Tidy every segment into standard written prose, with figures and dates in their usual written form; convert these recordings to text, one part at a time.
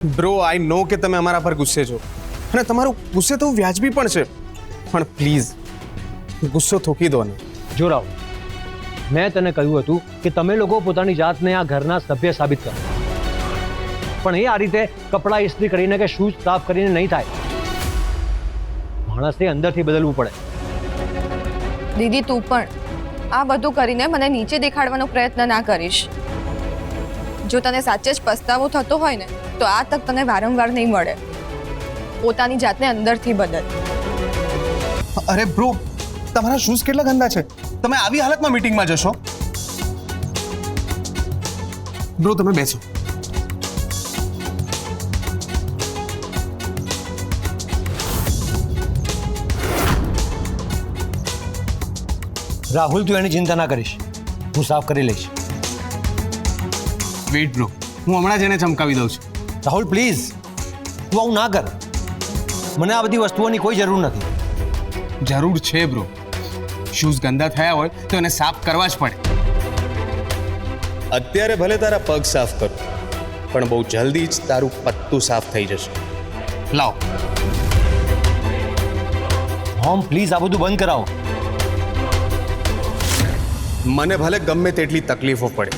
Bro આઈ નો કે તમે અમારા પર ગુસ્સે છો અને તમારું ગુસ્સે તો વ્યાજબી પણ છે, પણ પ્લીઝ ગુસ્સો થોકી દો ને. જો રાવ, મેં તને કહ્યું હતું કે તમે લોકો પોતાની જાતને આ ઘરના સભ્ય સાબિત કરો, પણ એ આ રીતે કપડાં ઇસ્ત્રી કરીને કે શૂઝ સાફ કરીને નહીં થાય. માણસને અંદરથી બદલવું પડે. દીદી તું પણ આ બધું કરીને મને નીચે દેખાડવાનો પ્રયત્ન ના કરીશ. જો તને સાચે જ પસ્તાવો થતો હોય ને તો આ તક તને વારંવાર નહીં મળે. પોતાની જાતને અંદરથી બદલ. અરે બ્રો, તમારા શૂઝ કેટલા ગંદા છે, તમે આવી હાલતમાં મીટિંગમાં જશો? બ્રો તમે બેસો. રાહુલ, તું એની ચિંતા ના કરીશ, હું સાફ કરી લઈશ. વેઇટ બ્રો, હું હમણાં જ એને ચમકાવી દઉં છું. રાહુલ પ્લીઝ, તું આવું ના કર. મને આ બધી વસ્તુઓની કોઈ જરૂર નથી. જરૂર છે બ્રો. શૂઝ ગંદા થયા હોય તો એને સાફ કરવા જ પડે. અત્યારે ભલે તારા પગ સાફ કરું, પણ બહુ જલ્દી જ તારું પત્તું સાફ થઈ જશે. લાવો. હોમ પ્લીઝ આ બધું બંધ કરાવો. મને ભલે ગમે તેટલી તકલીફો પડે,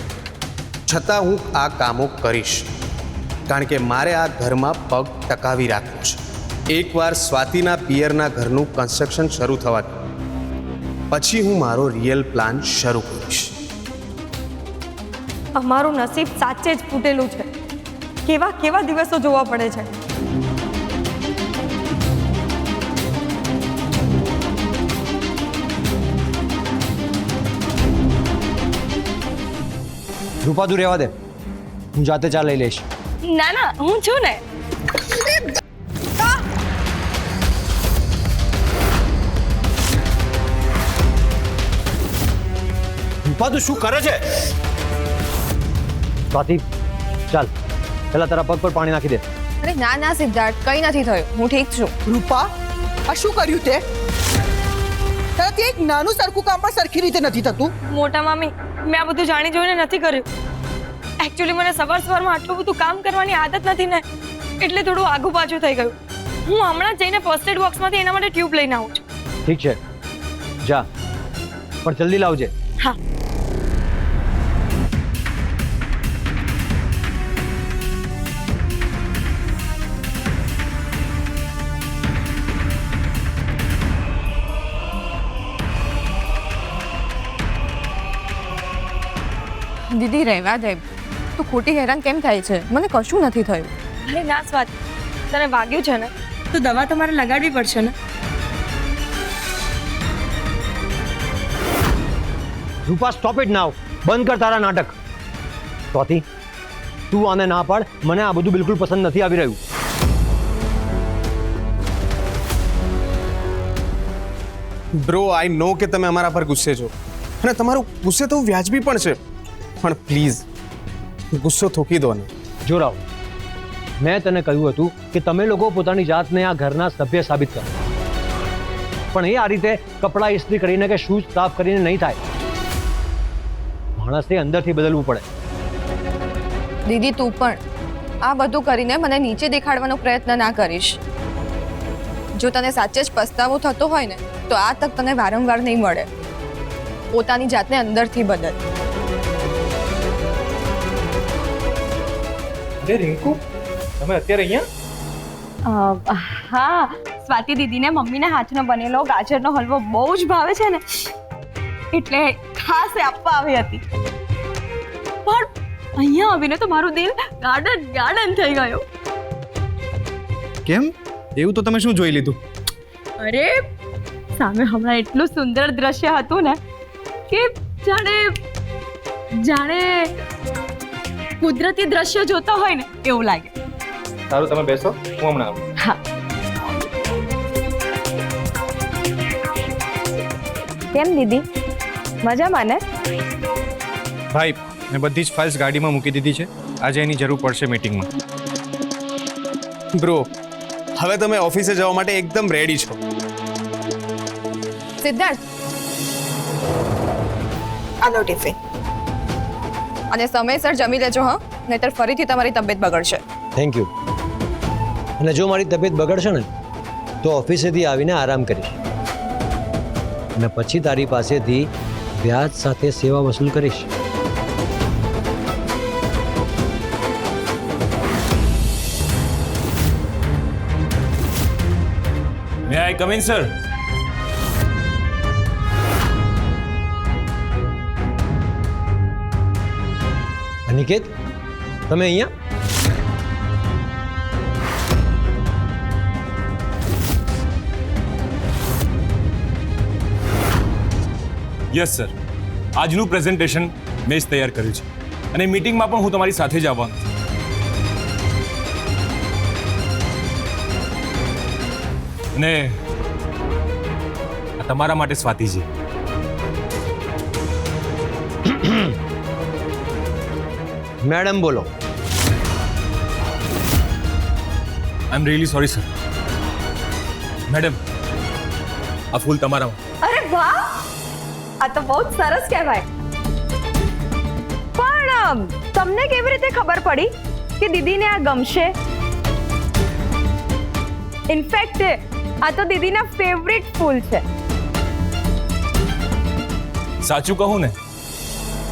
છતાં હું આ કામો કરીશ, કારણ કે મારે આ ઘરમાં પગ ટકાવી રાખવો છે. એકવાર સ્વાતિના પિયરના ઘરનું કન્સ્ટ્રક્શન શરૂ થવા દે, પછી હું મારો રિયલ પ્લાન શરૂ કરીશ. અમારું નસીબ સાચે જ ફૂટેલું છે. કેવા કેવા દિવસો જોવા પડે છે. રૂપા, તું રહેવા દે, હું જાતે ચા લઈ લઈશ. ના ના, હું છું ને. રૂપા, તું શું કરે છે? સ્વાતિ, ચાલ પહેલા તારા પગ પર પાણી નાખી દે. અરે ના ના સિદ્ધાર્થ, કંઈ નથી થયું, હું ઠીક છું. રૂપા, આ શું કર્યું તે? તારાથી એક નાનું સરખું કામ પણ સરખી રીતે નથી થતું. મોટા મામી, મેં આ બધું જાણી જોઈને નથી કર્યું. એકચ્યુઅલી મને સવારમાં આટલું બધું કામ કરવાની આદત નથી ને, એટલે થોડું આઘું પાછું થઈ ગયું. હું હમણાં જઈને ફર્સ્ટ એડ બોક્સમાંથી એના માટે ટ્યુબ લઈને આવું છું. ઠીક છે, જા, પણ જલ્દી લાવજે. હા. દીદી રહેવા દે, તું ખોટી હેરાન કેમ થાય છે? મને કશું નથી થયું. અરે ના સ્વાતિ, તને વાગ્યું છે ને તો દવા તમારે લગાડવી પડશે ને. રૂપા, સ્ટોપ ઇટ નાવ. બંધ કર તારા નાટક. સ્વાતિ, તું આને ના પાડ. મને આ બધું બિલકુલ પસંદ નથી આવી રહ્યું. બ્રો આઈ નો કે તમે અમારા પર ગુસ્સે છો અને તમારું ગુસ્સે તો વ્યાજબી પણ છે, પણ પ્લીઝ ગુસ્સો થોકી દો ને. જો રાવ, મેં તને કહ્યું હતું કે તમે લોકો પોતાની જાતને આ ઘરના સભ્ય સાબિત કરો, પણ એ આ રીતે કપડાં ઇસ્ત્રી કરીને કે શૂઝ સાફ કરીને નહીં થાય. માણસને અંદરથી બદલવું પડે. દીદી તું પણ આ બધું કરીને મને નીચે દેખાડવાનો પ્રયત્ન ના કરીશ. જો તને સાચે જ પસ્તાવો થતો હોય ને તો આ તક તને વારંવાર નહીં મળે. પોતાની જાતને અંદરથી બદલ. રિંકુ, તમે અત્યારે અહીંયા? હા, સ્વાતિ દીદીને મમ્મીના હાથનો બનેલો ગાજરનો હલવો બહુ જ ભાવે છે ને, એટલે ખાસ એ આપવા આવી હતી. પણ અહીંયા આવીને તો મારું દિલ ગાર્ડન થઈ ગયું. કેમ? એવું તો તમે શું જોઈ લીધું? અરે સામે હમણાં એટલું સુંદર દ્રશ્ય હતું ને કે જાણે કુદરતી દ્રશ્ય જોતા હોય ને એવું લાગે. સારું, તમે બેસો, હું હમણાં આવું. હા. કેમ દીદી, મજામાં ને? ભાઈ, મેં બધી જ ફાઇલ્સ ગાડીમાં મૂકી દીધી છે. આજે એની જરૂર પડશે મીટિંગમાં. બ્રો હવે તમે ઓફિસે જવા માટે એકદમ રેડી છો. સિદ્ધાર્થ, આનો ટિફિન અને સમયસર જમી લેજો, હા, નહીતર ફરીથી તમારી તબિયત બગડશે. Thank you. અને જો મારી તબિયત બગડશે ને તો ઓફિસેથી આવીને આરામ કરીશ અને પછી તારી પાસેથી વ્યાજ સાથે સેવા વસૂલ કરીશ. મે આઈ કમ ઇન સર? અનિકેત, તમે અહીંયા? યસ સર, આજનું પ્રેઝન્ટેશન મેં જ તૈયાર કર્યું છે અને મીટિંગમાં પણ હું તમારી સાથે જ આવવાનો છું. અને આ તમારા માટે સ્વાતિજી. મેડમ બોલો. I am really sorry sir. Madam, આ ફૂલ તમારા માટે. અરે વાહ, આ તો બહુ જ સરસ કહેવાય. પણ તમને કેવી રીતે ખબર પડી કે દીદીને આ ગમશે? ઇનફેક્ટ આ તો દીદીના ફેવરિટ ફૂલ છે. સાચું કહું ને,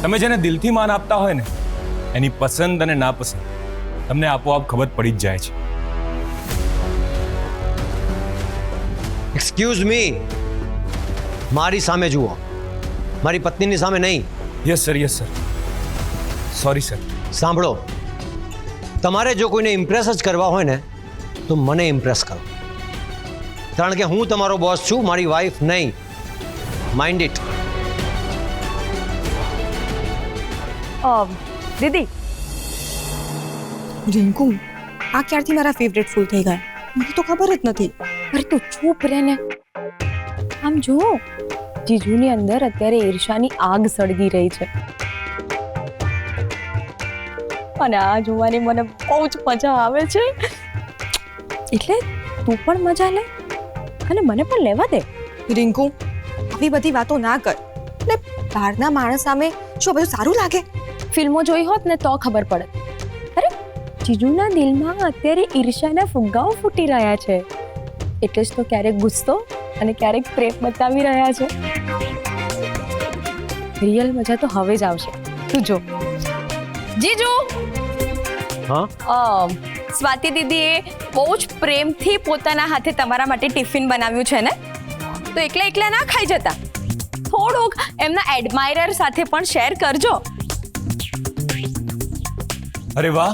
તમે જેને દિલથી માન આપતા હોય ને એની પસંદ અને નાપસંદ તમને આપોઆપ ખબર પડી જ જાય છે. એક્સક્યુઝ મી, મારી સામે જુઓ, મારી પત્નીની સામે નહીં. Yes sir, yes sir. Sorry sir. સાંભળો, તમારે જો કોઈને ઇમ્પ્રેસ જ કરવા હોય ને તો મને ઇમ્પ્રેસ કરો, કારણ કે હું તમારો બોસ છું, મારી વાઈફ નહીં. Mind it. દીદી, રિંકુ, આ ક્યારથી મારા ફેવરેટ ફૂલ થઈ ગયા મને તો ખબર જ નથી. અરે તું ચૂપ રહે ને. આમ જો, જીજુની અંદર અત્યારે ઈર્ષાની આગ સળગી રહી છે અને આ જોવાની મને બહુ જ મજા આવે છે. એટલે તું પણ મજા લે અને મને પણ લેવા દે. રિંકુ, આવી બધી વાતો ના કર. એટલે બહારના માણસ સામે શું બધું સારું લાગે? ફિલ્મો જોઈ હોત ને તો ખબર પડે. અરે જીજુના દિલમાં અત્યારે ઈર્ષાના ફુગ્ગાઓ ફૂટી રહ્યા છે, એટલે જ તો ક્યારેક ગુસ્સો અને ક્યારેક પ્રેમ બતાવી રહ્યા છે. રિયલ મજા તો હવે જ આવશે, તું જો. જીજુ, હા, સ્વાતિ દીદીએ બહુ જ પ્રેમથી પોતાના હાથે તમારા માટે ટિફિન બનાવ્યું છે ને, તો એકલા એકલા ના ખાઈ જતા, થોડુંક એમના એડમાયરર સાથે પણ શેર કરજો. અરે વાહ,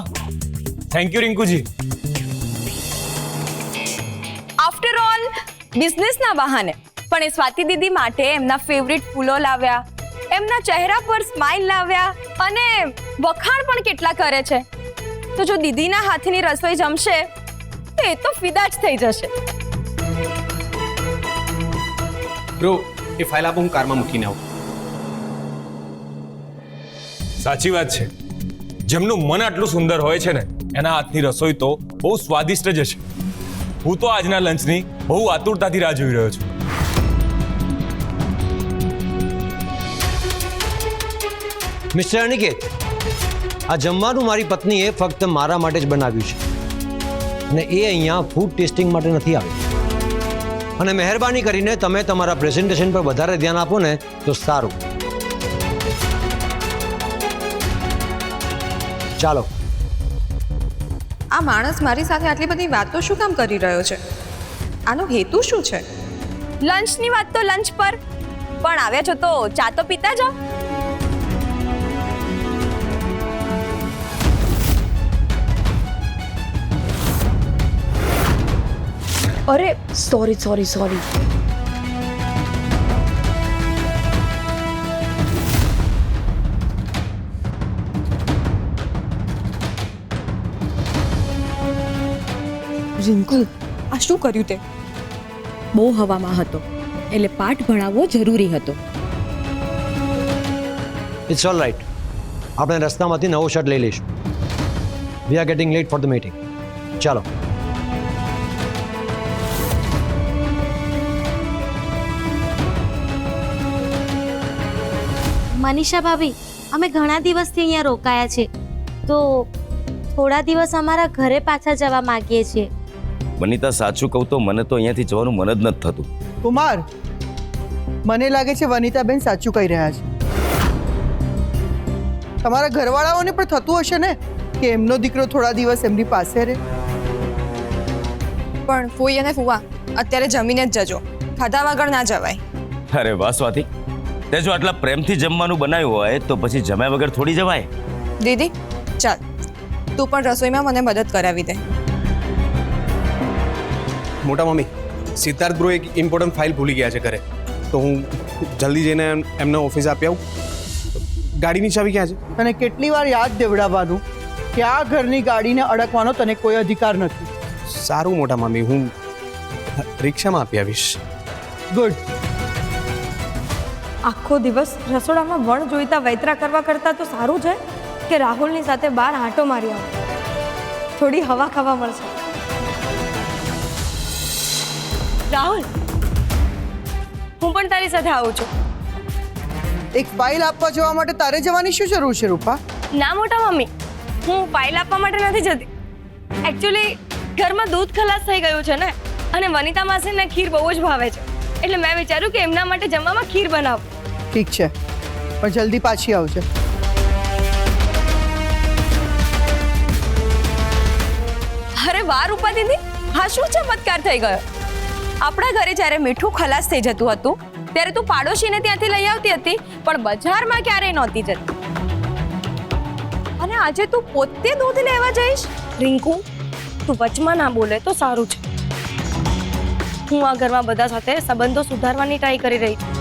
થેન્ક યુ રિંકુજી. આફ્ટર ઓલ બિઝનેસના બહાને પણ એ સ્વાતિ દીદી માટે એમના ફેવરિટ ફૂલો લાવ્યા, એમના ચહેરા પર સ્માઇલ લાવ્યા અને વખાણ પણ કેટલા કરે છે. તો જો દીદીના હાથની રસોઈ જમશે તો એ તો ફિદા જ થઈ જશે. બ્રો, એ ફાઇલ આપો, હું કારમાં મૂકીને આવું. સાચી વાત છે, જેમનું મન આટલું સુંદર હોય છે ને એના હાથની રસોઈ તો બહુ સ્વાદિષ્ટ જ હશે. હું તો આજના લંચની બહુ આતુરતાથી રાહ જોઈ રહ્યો છું. મિસ્ટર અનિકેત, આ જમવાનું મારી પત્નીએ ફક્ત મારા માટે જ બનાવ્યું છે અને એ અહીંયા ફૂડ ટેસ્ટિંગ માટે નથી આવી. અને મહેરબાની કરીને તમે તમારા પ્રેઝન્ટેશન પર વધારે ધ્યાન આપો ને તો સારું. ચાલો. આ માણસ મારી સાથે આટલી બધી વાતો શું કામ કરી રહ્યો છે? આનો હેતુ શું છે? લંચની વાત તો લંચ પર, પણ આવ્યા છો તો ચા તો પીતા જાઓ. અરે સોરી. રિંકુ, આ શું કર્યું તે? બહુ હવામાં હતો એટલે પાઠ ભણાવવો જરૂરી હતો. It's all right. આપણે રસ્તામાંથી નવો શર્ટ લઈ લઈશું. We are getting late for the meeting. ચાલો. મનીષા ભાભી, અમે ઘણા દિવસથી અહીંયા રોકાયા છે, તો થોડા દિવસ અમારા ઘરે પાછા જવા માંગીએ છીએ. વનિતા સાચું કહું તો મને તો અહીંયાથી જવાનું મન જ નથી થતું. કુમાર, મને લાગે છે વનિતાબેન સાચું કહી રહ્યા છે. તમારા ઘરવાળાઓને પણ થતું હશે ને કે એમનો દીકરો થોડા દિવસ એમની પાસે રહે. પણ ફૂઈ અને ફુવા અત્યારે જમીને જ જજો, ખાધા વગર ના જવાય. અરે વાહ સ્વાતિ, તે જો આટલા પ્રેમથી જમવાનું બનાવ્યું હોય તો પછી જમ્યા વગર થોડી જવાય. દીદી ચાલ, તું પણ રસોઈમાં મને મદદ કરાવી દે. મોટા મમ્મી, સિદ્ધાર્થ બ્રો એક ઇમ્પોર્ટન્ટ ફાઇલ ભૂલી ગયા છે ઘરે, તો હું જલ્દી જઈને એમને ઓફિસ આપી આવું. ગાડીની ચાવી ક્યાં છે? અને કેટલી વાર યાદ દેવડાવવાનું કે આ ઘરની ગાડીને અડકવાનો તને કોઈ અધિકાર નથી. સારું મોટા મમ્મી, હું રિક્ષામાં આપી આવીશ. ગુડ. આખો દિવસ રસોડામાં વણ જોઈતા વૈતરા કરવા કરતાં તો સારું છે કે રાહુલની સાથે બહાર આંટો મારી આવો, થોડી હવા ખાવા મળશે. રાહુલ, હું પણ તારી સાથે આવું છું. એક ફાઇલ આપવા જવા માટે તારે જવાની શું જરૂર છે રૂપા? ના મોટા મમ્મી, હું ફાઇલ આપવા માટે નથી જતી. એકચ્યુઅલી ઘરમાં દૂધ ખલાસ થઈ ગયું છે ને, અને વનિતા માસીને ખીર બહુ જ ભાવે છે, એટલે મેં વિચાર્યું કે એમના માટે જમવામાં ખીર બનાવું. ઠીક છે, પણ જલ્દી પાછી આવજે. અરે વાહ રૂપા દીદી, હા શું ચમત્કાર થઈ ગયો. આપણા ઘરે જ્યારે મીઠું ખલાસ થઈ જતું હતું ત્યારે તું પાડોશીને ત્યાંથી લઈ આવતી હતી, પણ બજારમાં ક્યારેય નહોતી જતી. અને આજે તું પોતે દૂધ લેવા જઈશ? રિંકુ, તું વચમાં ના બોલે તો સારું છે. હું આ ઘરમાં બધા સાથે સંબંધો સુધારવાની ટ્રાય કરી રહી છું,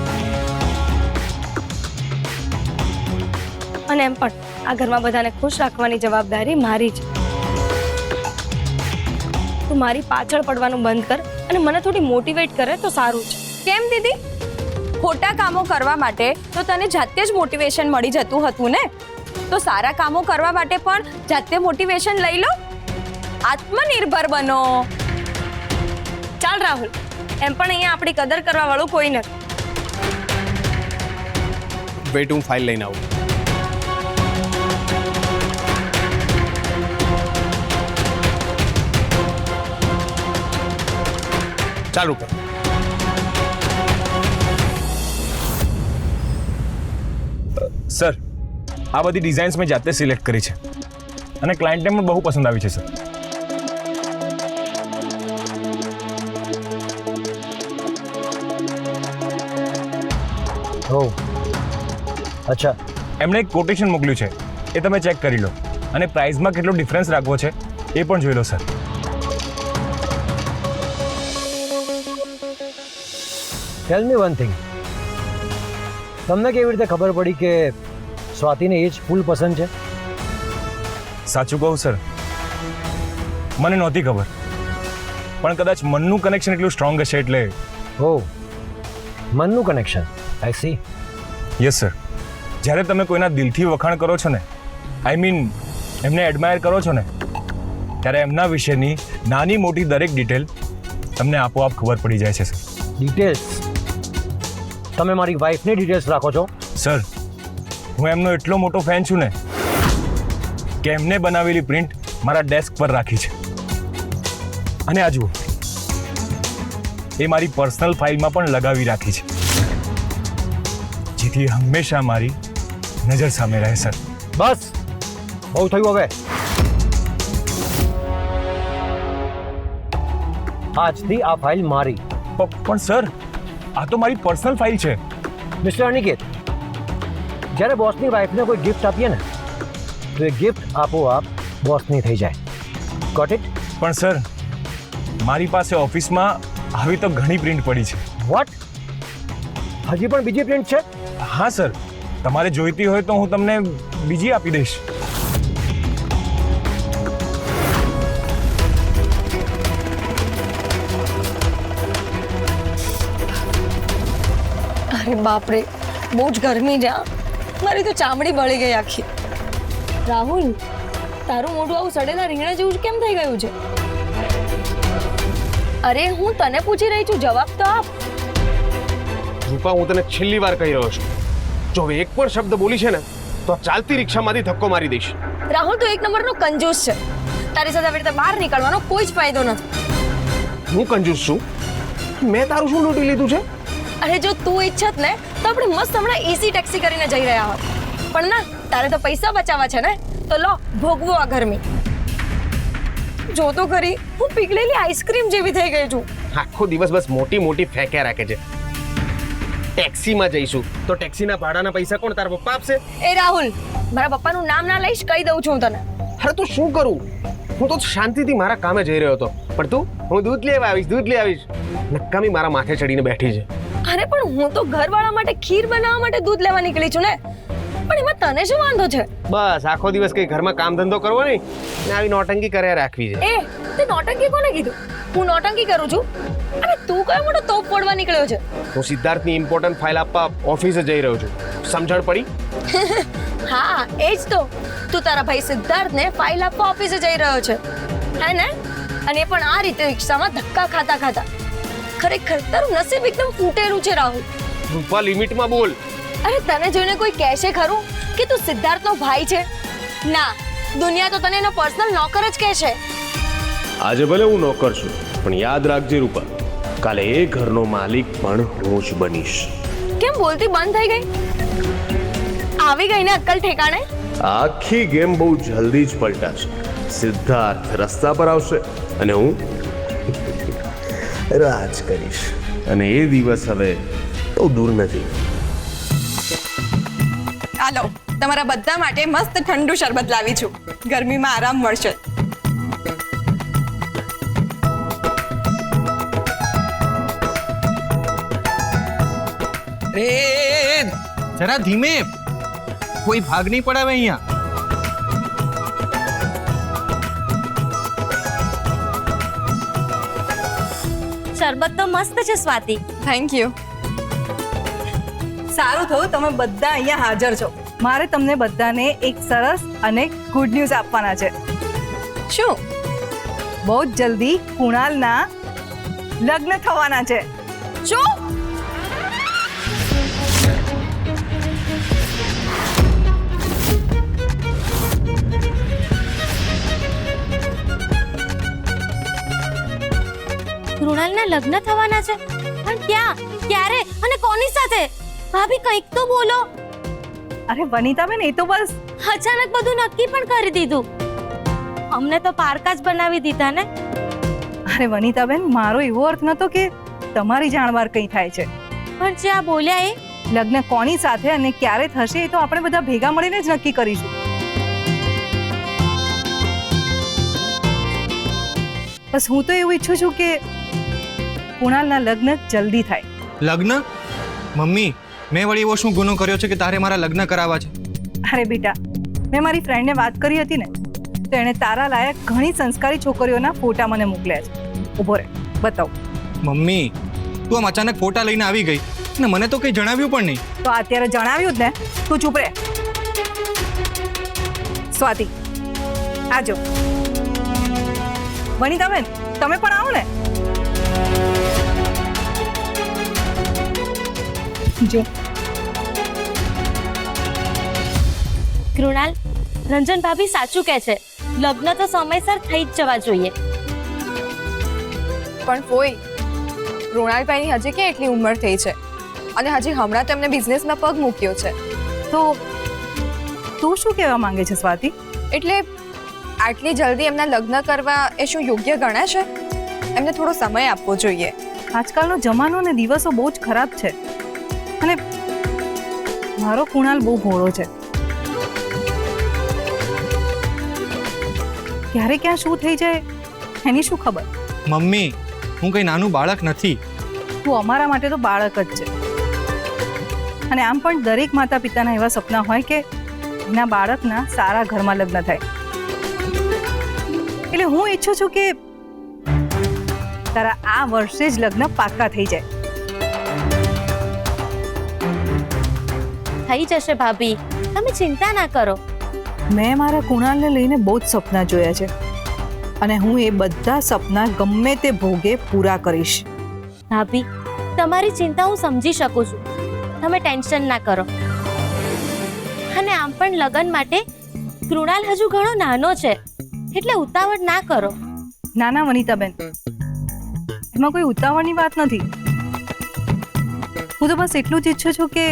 અને એમ પણ આ ઘરમાં બધાને ખુશ રાખવાની જવાબદારી મારી છે. તું મારી પાછળ પડવાનું બંધ કર અને મને થોડી મોટિવેટ કરે તો સારું છે. કેમ દીદી? ખોટા કામો કરવા માટે તો તને જાતે જ મોટિવેશન મળી જતું હતું ને, તો સારા કામો કરવા માટે પણ જાતે મોટિવેશન લઈ લો. આત્મનિર્ભર બનો. ચાલ રાહુલ, એમ પણ અહીંયા આપણી કદર કરવા વાળું કોઈ નથી. વેઇટ, હું ફાઇલ લઈને આવું. ચાલુ કર. સર, આ બધી ડિઝાઇન્સ મેં જાતે સિલેક્ટ કરી છે અને ક્લાયન્ટને પણ બહુ પસંદ આવી છે સર. ઓ અચ્છા, એમણે એક કોટેશન મોકલ્યું છે, એ તમે ચેક કરી લો, અને પ્રાઇસમાં કેટલો ડિફરન્સ રાખવો છે એ પણ જોઈ લો સર. ટેલ મી વન થિંગ, તમને કેવી રીતે ખબર પડી કે સ્વાતિને એ જ ફૂલ પસંદ છે? સાચું કહું સર, મને નહોતી ખબર, પણ કદાચ મનનું કનેક્શન એટલું સ્ટ્રોંગ હશે એટલે. ઓ, મનનું connection, I C. Yes sir, જ્યારે તમે કોઈના દિલથી વખાણ કરો છો ને, આઈ મીન એમને એડમાયર કરો છો ને, ત્યારે એમના વિશેની નાની મોટી દરેક ડિટેલ તમને આપોઆપ ખબર પડી જાય છે સર. ડિટેલ્સ? તમે મારી વાઈફની ડિટેલ્સ રાખો છો? સર, હું એમનો એટલો મોટો ફેન છું ને કે એમને બનાવેલી પ્રિન્ટ મારા ડેસ્ક પર રાખી છે, અને આ જુઓ, એ મારી પર્સનલ ફાઇલમાં પણ લગાવી રાખી છે, જેથી હંમેશા મારી નજર સામે રહે સર. બસ, બહુ થયું હવે. આજથી આ ફાઇલ મારી. પણ સર, આ તો મારી પર્સનલ ફાઇલ છે. મિસ્ટર અનિકેત, જ્યારે બોસની વાઈફને કોઈ ગિફ્ટ આપીએ ને, તો એ ગિફ્ટ આપોઆપ બોસની થઈ જાય. Got it? પણ સર, મારી પાસે ઓફિસમાં આવી તો ઘણી પ્રિન્ટ પડી છે. વોટ? હજી પણ બીજી પ્રિન્ટ છે? હા સર, તમારે જોઈતી હોય તો હું તમને બીજી આપી દઈશ. અરે બાપરે, બહુ જ ગરમી છે. મારી તો ચામડી બળી ગઈ આખી. રાહુલ, તારું મોઢું આવું સડેલા રીંગણા જેવું કેમ થઈ ગયું છે? અરે હું તને પૂછી રહી છું, જવાબ તો આપ. રૂપા, હું તને છેલ્લી વાર કહી રહ્યો છું, જો હવે એક પણ શબ્દ બોલી છે ને તો ચાલતી રિક્ષામાંથી ધક્કો મારી દઈશ. રાહુલ, તો એક નંબરનો કંજૂસ છે. તારી સાથે આવી રીતે બહાર નીકળવાનો કોઈ જ ફાયદો નથી. હું કંજૂસ છું? મેં તારું શું લૂંટી લીધું છે? અરે જો તું ઈચ્છત ને તો આપણે મસ્ત હમણાં એસી ટેક્સી કરીને જઈ રહ્યા હોત, પણ ના, તારે તો પૈસા બચાવવા છે ને, તો લો ભોગવો આ ગરમી. જો તો ખરી, હું પીગળેલી આઈસ્ક્રીમ જેવી થઈ ગઈ છું. આખો દિવસ બસ મોટી મોટી ફેંક્યા રાખે છે. ટેક્સીમાં જઈશું તો ટેક્સીના ભાડાના પૈસા કોણ, તારા પપ્પા આપશે? એ રાહુલ, મારા પપ્પાનું નામ ના લઈશ, કહી દઉં છું હું તને. અરે તો શું કરું? હું તો શાંતિથી મારા કામે જઈ રહ્યો હતો, પણ તું, હું દૂધ લેવા આવીશ, દૂધ લઈ આવીશ, નક્કામી મારા માથે ચડીને બેઠી છે. અરે પણ હું તો ઘરવાળા માટે ખીર બનાવવા માટે દૂધ લેવા નીકળી છું ને, પણ એમાં તને શું વાંધો છે? બસ આખો દિવસ કઈ ઘરમાં કામ ધંધો કરવો નહીં ને આવી નોટંકી કર્યા રાખવી છે. એ તે નોટંકી કોને કીધું? હું નોટંકી કરું છું? અને તું કયો મોટો તોપ ફોડવા નીકળ્યો છે? હું સિદ્ધાર્થની ઇમ્પોર્ટન્ટ ફાઇલ આપવા ઓફિસે જઈ રહ્યો છું. સમજણ પડી? હા, એ જ તો. તું તારા ભાઈ સિદ્ધાર્થને ફાઇલ આપવા ઓફિસે જઈ રહ્યો છે, હે ને? અને એ પણ આ રીતે રિક્ષામાં ધક્કા ખાતા ખાતા. ખરેખર તારું નસીબ એકદમ ફૂટેલું છે રાહુલ. રૂપા, લિમિટમાં બોલ. અરે તને જોઈને કોઈ કહેશે ખરું કે તું સિદ્ધાર્થનો ભાઈ છે? ના, દુનિયા તો તને એનો પર્સનલ નોકર જ કહેશે. આજે ભલે હું નોકર છું, પણ યાદ રાખજે રૂપા, કાલે એ ઘરનો માલિક પણ હું જ બનીશ. કેમ બોલતી બંધ થઈ ગઈ? આવી ગઈ ને અક્કલ ઠેકાણે? આખી ગેમ બહુ જલ્દી જ પલટાશે. સિદ્ધાર્થ રસ્તા પર આવશે અને હું રાજ કરીશ, અને એ દિવસ હવે બહુ દૂર નથી. હાલો, તમારા બધા માટે મસ્ત ઠંડુ શરબત લાવી છું, ગરમીમાં આરામ મળશે. જરા ધીમે, કોઈ ભાગ નહીં પડાવે અહીંયા. શરબત તો મસ્ત છે સ્વાતિ. Thank you. સારું થયું તમે બધા અહીંયા હાજર છો. મારે તમને બધાને એક સરસ અને ગુડ ન્યૂઝ આપવાના છે. શું? બહુ જ જલ્દી કુણાલના લગ્ન થવાના છે. શું? કૃણાલના લગ્ન થવાના છે? પણ ક્યાં, ક્યારે અને કોની સાથે? ભાભી કંઈક તો બોલો. અરે વનિતાબેન, એ તો બસ અચાનક બધું નક્કી પણ કરી દીધું. અમને તો પારકા જ બનાવી દીધા ને. અરે વનિતાબેન, મારો એવો અર્થ નતો કે તમારી જાણવાર કંઈ થાય છે. પણ જે આ બોલ્યા એ લગ્ન કોની સાથે અને ક્યારે થશે એ તો આપણે બધા ભેગા મળીને જ નક્કી કરીશું. બસ હું તો એવું ઈચ્છું છું કે કુણાલના લગ્ન જલ્દી થાય. લગ્ન? મમ્મી, મેં વળી એવો શું ગુનો કર્યો છે કે તારે મારા લગ્ન કરાવવા છે? અરે બેટા, મેં મારી ફ્રેન્ડને વાત કરી હતી ને, તો એણે તારા લાયક ઘણી સંસ્કારી છોકરીઓના ફોટા મને મોકલ્યા છે. ઊભો રહે, બતાવ. મમ્મી, તું આમ અચાનક ફોટા લઈને આવી ગઈ ને મને તો કંઈ જણાવ્યું પણ નહીં. તો અત્યારે જણાવ્યું જ ને, તું ચૂપ રહે. સ્વાતિ, આજો. વનિતાબેન, તમે પણ આવો ને. જો કૃણાલ, રંજન ભાભી સાચું કહે છે, લગ્ન તો સમયસર થઈ જ જવા જોઈએ. પણ ફોઈ, કૃણાલભાઈની હજી કે એટલી ઉંમર થઈ છે અને હજી હમણાં તેમને બિઝનેસમાં પગ મૂક્યો છે. તો તું શું કહેવા માંગે છે સ્વાતિ? એટલે આટલી જલ્દી એમના લગ્ન કરવા એ શું યોગ્ય ગણાશે? એમને થોડો સમય આપવો જોઈએ. આજકાલનો જમાનો ને દિવસો બહુ જ ખરાબ છે, અને મારો કુણાલ બહુ ભોળો છે. ક્યારે ક્યાં શું થઈ જાય એની શું ખબર? મમ્મી, હું કંઈ નાનું બાળક નથી. તું અમારા માટે તો બાળક જ છે. અને આમ પણ દરેક માતા પિતાના એવા સપના હોય કે એના બાળકના સારા ઘરમાં લગ્ન થાય. એટલે હું ઈચ્છું છું કે તારા આ વર્ષે જ લગ્ન પાક્કા થઈ જાય. થઈ જશે ભાભી, તમે ચિંતા ના કરો. મેં મારા કુણાલને લઈને બહુ જ સપના જોયા છે, અને હું એ બધા સપના ગમે તે ભોગે પૂરા કરીશ. ભાભી, તમારી ચિંતા હું સમજી શકું છું. તમે ટેન્શન ના કરો. અને આમ પણ લગ્ન માટે કૃણાલ હજુ ઘણો નાનો છે, એટલે ઉતાવળ ના કરો. નાના વનિતાબેન, એમાં કોઈ ઉતાવળની વાત નથી. હું તો બસ એટલું જ ઈચ્છું છું કે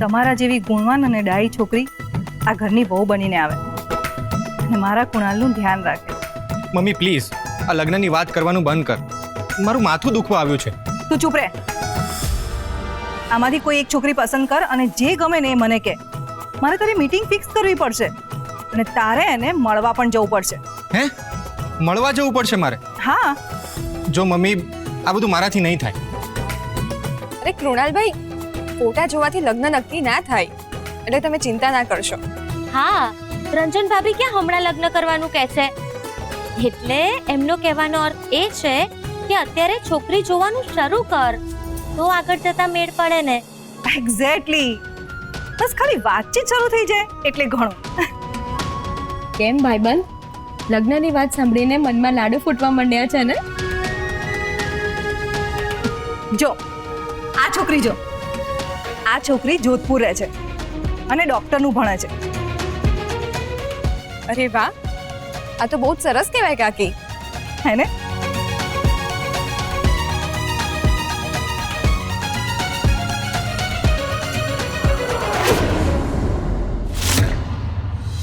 તમારા જેવી ગુણવાન અને ડાયી છોકરી આ ઘરની વહુ બનીને આવે અને મારા કુણાલનું ધ્યાન રાખે. મમ્મી પ્લીઝ આ લગ્નની વાત કરવાનું બંધ કર. મારું માથું દુખવા આવ્યું છે. તું ચૂપ રહે. આમાંથી કોઈ એક છોકરી પસંદ કર અને જે ગમે ને એ મને કહે. મારે તારી મીટિંગ ફિક્સ કરવી પડશે અને તારે એને મળવા પણ જવું પડશે. હે મળવા જવું પડશે મારે? હા. જો મમ્મી આ બધું મારાથી નહીં થાય. અરે કૃણાલભાઈ, ફોટા જોવાથી લગ્ન નક્કી ના થાય, એટલે તમે ચિંતા ના કરશો. હા, રંજન ભાભી ક્યાં હમણાં લગ્ન કરવાનું કહે છે? એટલે એમનો કહેવાનો અર્થ એ છે કે અત્યારે છોકરી જોવાનું શરૂ કર, તો આગળ જતા મેળ પડે ને. એક્ઝેક્ટલી. બસ ખાલી વાતચીત શરૂ થઈ જાય એટલે ઘણું. કેમ ભાઈબંધ, લગ્નની વાત સાંભળીને મનમાં લાડુ ફૂટવા માંડ્યા છે ને? જો આ છોકરી જો, આ છોકરી જોધપુર રહે છે અને ડોક્ટરનું ભણે છે. અરે વાહ, આ તો બહુ જ સરસ કહેવાય કાકી. હે ને?